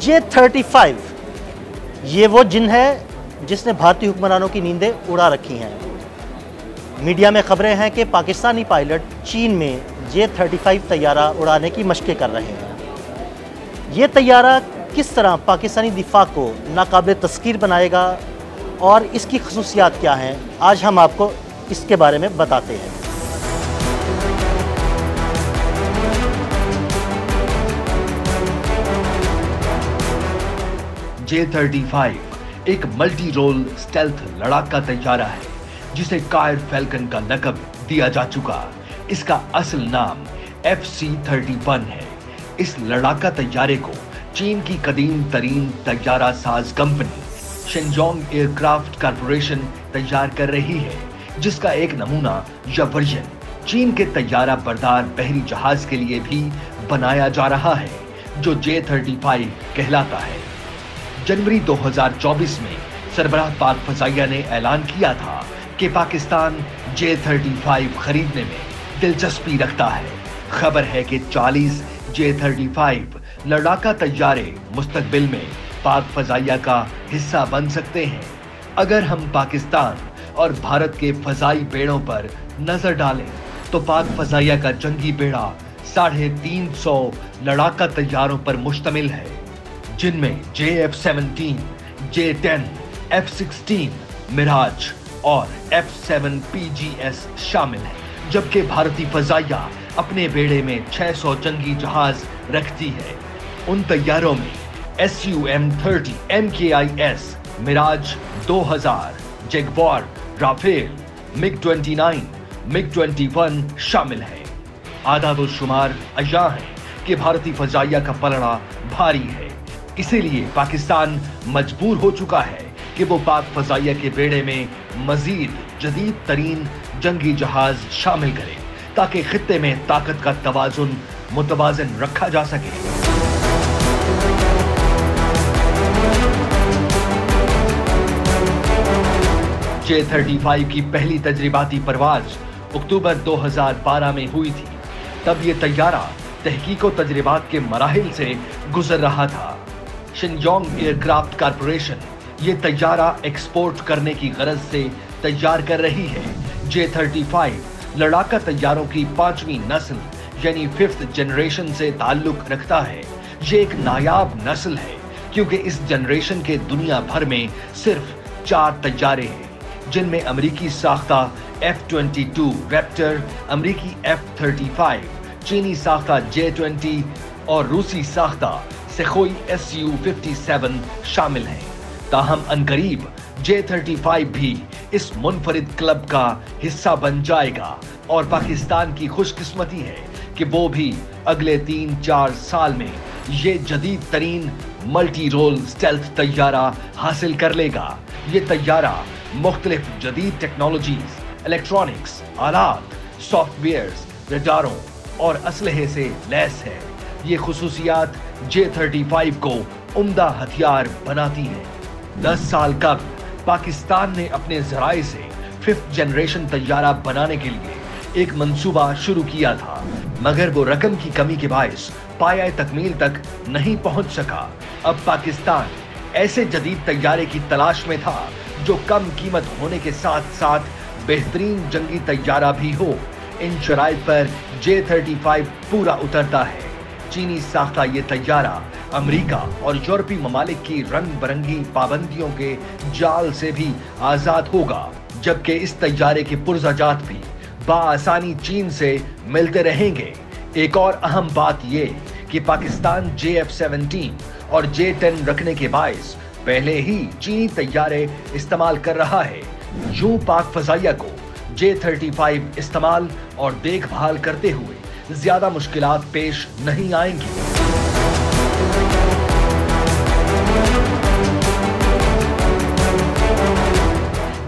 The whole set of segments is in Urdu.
J-35 یہ وہ جن ہے جس نے بھارتی حکمرانوں کی نیندیں اڑا رکھی ہیں۔ میڈیا میں خبریں ہیں کہ پاکستانی پائلٹ چین میں J-35 طیارہ اڑانے کی مشقیں کر رہے ہیں۔ یہ طیارہ کس طرح پاکستانی دفاع کو ناقابل تسخیر بنائے گا اور اس کی خصوصیات کیا ہیں، آج ہم آپ کو اس کے بارے میں بتاتے ہیں۔ J-35 ایک ملٹی رول سٹیلتھ لڑاکا طیارہ ہے جسے کائر فیلکن کا لقب دیا جا چکا۔ اس کا اصل نام FC-31 ہے۔ اس لڑاکا طیارے کو چین کی قدیم ترین طیارہ ساز کمپنی شنجونگ ایئر کرافٹ کارپوریشن تیار کر رہی ہے، جس کا ایک نمونہ یا ورژن چین کے طیارہ بردار بحری جہاز کے لیے بھی بنایا جا رہا ہے، جو J-35 کہلاتا ہے۔ جنوری 2024 میں سربراہ پاک فضائیہ نے اعلان کیا تھا کہ پاکستان J-35 خریدنے میں دلچسپی رکھتا ہے۔ خبر ہے کہ 40 J-35 لڑاکا طیارے مستقبل میں پاک فضائیہ کا حصہ بن سکتے ہیں۔ اگر ہم پاکستان اور بھارت کے فضائی بیڑوں پر نظر ڈالیں تو پاک فضائیہ کا جنگی بیڑا 350 لڑاکا طیاروں پر مشتمل ہے، جن میں JF-17، J-10، F-16، میراج اور F-7 PGS شامل ہیں، جبکہ بھارتی فضائیہ اپنے بیڑے میں 600 جنگی جہاز رکھتی ہے۔ ان طیاروں میں Su-30، MKIS، میراج 2000، جگوار، رافیل، MiG-29، MiG-21 شامل ہیں۔ اعداد و شمار عیاں ہیں کہ بھارتی فضائیہ کا پلڑا بھاری ہے، اسی لیے پاکستان مجبور ہو چکا ہے کہ وہ پاک فضائیہ کے بیڑے میں مزید جدید ترین جنگی جہاز شامل کرے تاکہ خطے میں طاقت کا توازن متوازن رکھا جا سکے۔ J-35 کی پہلی تجرباتی پرواز اکتوبر 2012 میں ہوئی تھی۔ تب یہ طیارہ تحقیق و تجربات کے مراحل سے گزر رہا تھا۔ شنجونگ ایئر کرافٹ کارپوریشن یہ طیارہ ایکسپورٹ کرنے کی غرض سے تیار کر رہی ہے۔ J-35 لڑاکا طیاروں کی 5ویں نسل یعنی 5th جنریشن سے تعلق رکھتا ہے۔ یہ ایک نایاب نسل ہے کیونکہ اس جنریشن کے دنیا بھر میں صرف 4 طیارے ہیں، جن میں امریکی ساختہ F-22 ریپٹر، امریکی F-35، چینی ساختہ J-20 اور روسی ساختہ سخوئی Su-57 شامل ہیں۔ تاہم عنقریب J-35 بھی اس منفرد کلب کا حصہ بن جائے گا اور پاکستان کی خوش قسمتی ہے کہ وہ بھی اگلے 3-4 سال میں یہ جدید ترین ملٹی رول سٹیلتھ طیارہ حاصل کر لے گا۔ یہ طیارہ مختلف جدید ٹیکنالوجیز، الیکٹرانکس، آلات، سافٹ ویئرز، ریڈاروں اور اسلحے سے لیس ہے۔ یہ خصوصیات J-35 کو عمدہ ہتھیار بناتی ہیں۔ 10 سال قبل پاکستان نے اپنے ذرائع سے 5th جنریشن طیارہ بنانے کے لیے ایک منصوبہ شروع کیا تھا، مگر وہ رقم کی کمی کے باعث پایہ تکمیل تک نہیں پہنچ سکا۔ اب پاکستان ایسے جدید طیارے کی تلاش میں تھا جو کم قیمت ہونے کے ساتھ ساتھ بہترین جنگی طیارہ بھی ہو۔ ان شرائط پر J-35 پورا اترتا ہے۔ چینی ساختہ یہ طیارہ امریکہ اور یورپی ممالک کی رنگ برنگی پابندیوں کے جال سے بھی آزاد ہوگا، جبکہ اس طیارے کے پرزہ جات بھی بآسانی چین سے ملتے رہیں گے۔ ایک اور اہم بات یہ کہ پاکستان JF-17 اور J-10 رکھنے کے باعث پہلے ہی چینی طیارے استعمال کر رہا ہے۔ یوں پاک فضائیہ کو J-35 استعمال اور دیکھ بھال کرتے ہوئے زیادہ مشکلات پیش نہیں آئیں گی۔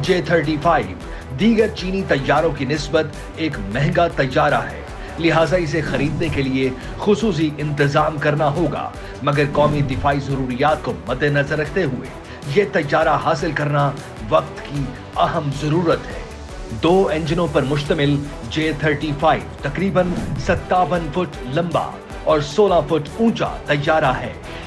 J-35 دیگر چینی طیاروں کی نسبت ایک مہنگا طیارہ ہے، لہٰذا اسے خریدنے کے لیے خصوصی انتظام کرنا ہوگا، مگر قومی دفاعی ضروریات کو مد نظر رکھتے ہوئے یہ طیارہ حاصل کرنا وقت کی اہم ضرورت ہے۔ 2 انجنوں پر مشتمل J-35 تقریباً 57 فٹ لمبا اور 16 فٹ اونچا طیارہ ہے۔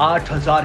8,000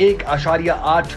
1.8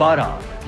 12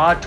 8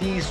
30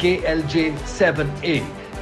KLJ-7A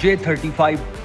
J-35